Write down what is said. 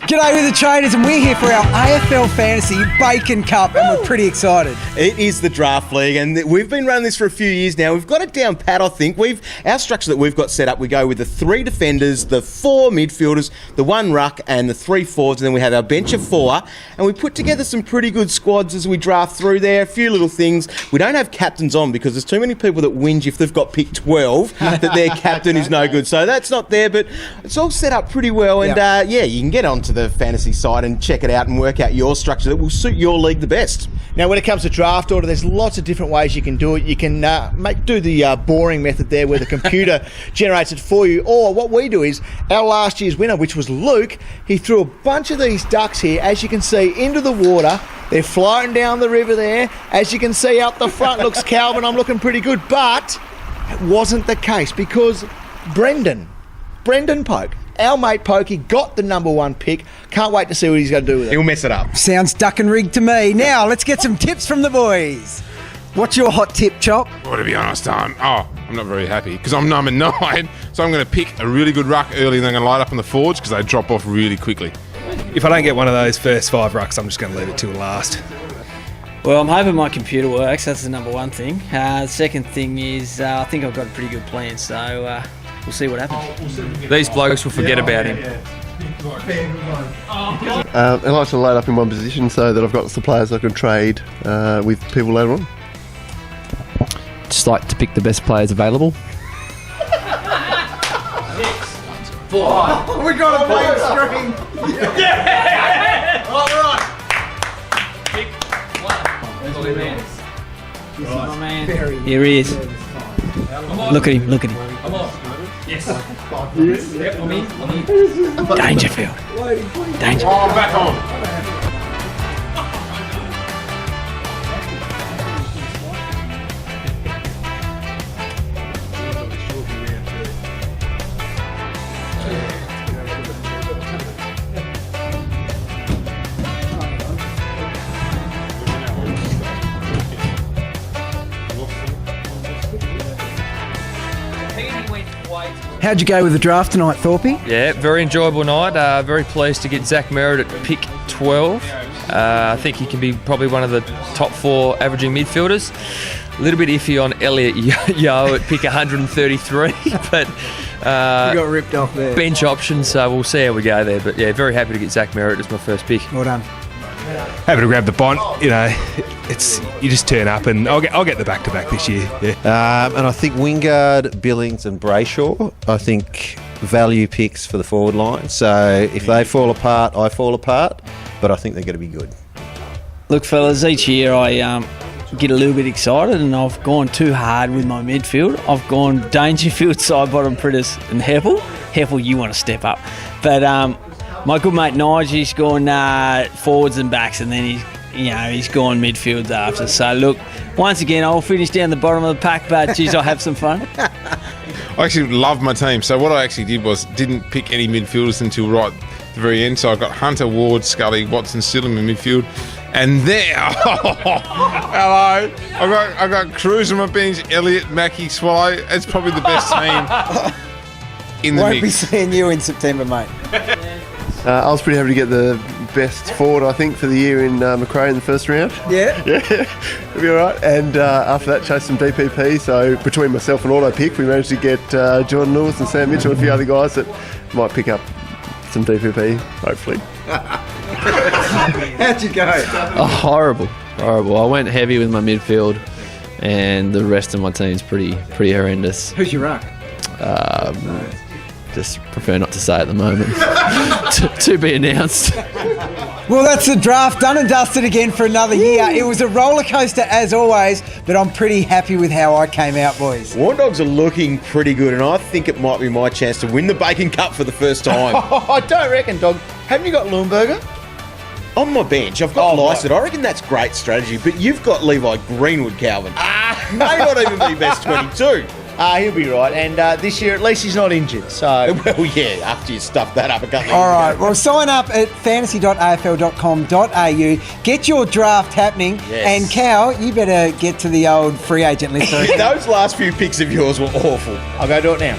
G'day with the traders, and we're here for our AFL Fantasy Bacon Cup, and we're pretty excited. It is the draft league, and we've been running this for a few years now. We've got it down pat, I think. Our structure that we've got set up, we go with the 3 defenders, the 4 midfielders, the 1 ruck, and the 3 forwards, and then we have our bench of 4, and we put together some pretty good squads as we draft through there. A few little things. We don't have captains on because there's too many people that whinge if they've got pick 12 that their captain is no good. So that's not there, but it's all set up pretty well, and you can get onto the fantasy side and check it out and work out your structure that will suit your league the best. Now, when it comes to draft order, there's lots of different ways you can do it. You can do the boring method there where the computer generates it for you, or what we do is our last year's winner, which was Luke, he threw a bunch of these ducks here, as you can see, into the water. They're floating down the river there. As you can see out the front, looks Calvin, I'm looking pretty good, but it wasn't the case because Brendan Poke, our mate Pokey, got the number 1 pick. Can't wait to see what he's going to do with it. He'll mess it up. Sounds duck and rig to me. Now, let's get some tips from the boys. What's your hot tip, Chop? Well, to be honest, I'm not very happy because I'm number 9, so I'm going to pick a really good ruck early and then I'm going to light up on the forwards because they drop off really quickly. If I don't get one of those first 5 rucks, I'm just going to leave it till last. Well, I'm hoping my computer works. That's the number 1 thing. The second thing is I think I've got a pretty good plan, so we'll see what happens. These blokes will forget about him. I like to load up in one position so that I've got some players I can trade with people later on. Just like to pick the best players available. 6, 5. We got a blank screen. Yeah! All right. Pick 1. Where's my man? This is my man. Here he is. Look at him. Come on. Yes. Yep, I'm in. Dangerfield. Oh, I'm back on. How'd you go with the draft tonight, Thorpey? Yeah, very enjoyable night. Very pleased to get Zach Merritt at pick 12. I think he can be probably one of the top 4 averaging midfielders. A little bit iffy on Elliot Yeo at pick 133, but You got ripped off there. bench option, so we'll see how we go there. But yeah, very happy to get Zach Merritt as my first pick. Well done. Happy to grab the bont. It's you just turn up, and I'll get the back-to-back this year. Yeah. And I think Wingard, Billings and Brayshaw, I think value picks for the forward line. So if they fall apart, I fall apart, but I think they're going to be good. Look, fellas, each year I get a little bit excited, and I've gone too hard with my midfield. I've gone Dangerfield, Sidebottom, Pritters and Heppel. Heppel, you want to step up. But my good mate Nige, he's gone forwards and backs, and then he's gone midfields after. So look, once again, I'll finish down the bottom of the pack, but geez, I'll have some fun. I actually love my team. So what I actually did was didn't pick any midfielders until right at the very end. So I got Hunter, Ward, Scully, Watson still in my midfield. And there, hello, I got Cruz on my bench, Elliot, Mackie, Swallow. It's probably the best team in the Won't mix. be seeing you in September, mate. I was pretty happy to get the best forward, I think, for the year in Macrae in the first round. Yeah? Yeah, it'll be all right. And after that, chased some DPP. So between myself and Auto Pick, we managed to get John Lewis and Sam Mitchell and a few other guys that might pick up some DPP, hopefully. How'd you go? Oh, horrible. I went heavy with my midfield, and the rest of my team's pretty horrendous. Who's your ruck? Just prefer not to say at the moment. to be announced. Well, that's the draft done and dusted again for another year. It was a roller coaster as always, but I'm pretty happy with how I came out, boys. Warn Dogs are looking pretty good, and I think it might be my chance to win the Bacon Cup for the first time. I don't reckon, Dog. Haven't you got Lundberger? On my bench, I've got Lysett. I reckon that's great strategy, but you've got Levi Greenwood, Calvin. May not even be best 22. He'll be right. And this year, at least he's not injured. So, well, yeah, after you stuffed that up a couple of All right, years ago. well, sign up at fantasy.afl.com.au. Get your draft happening. Yes. And, Cal, you better get to the old free agent list. Those last few picks of yours were awful. I'll go do it now.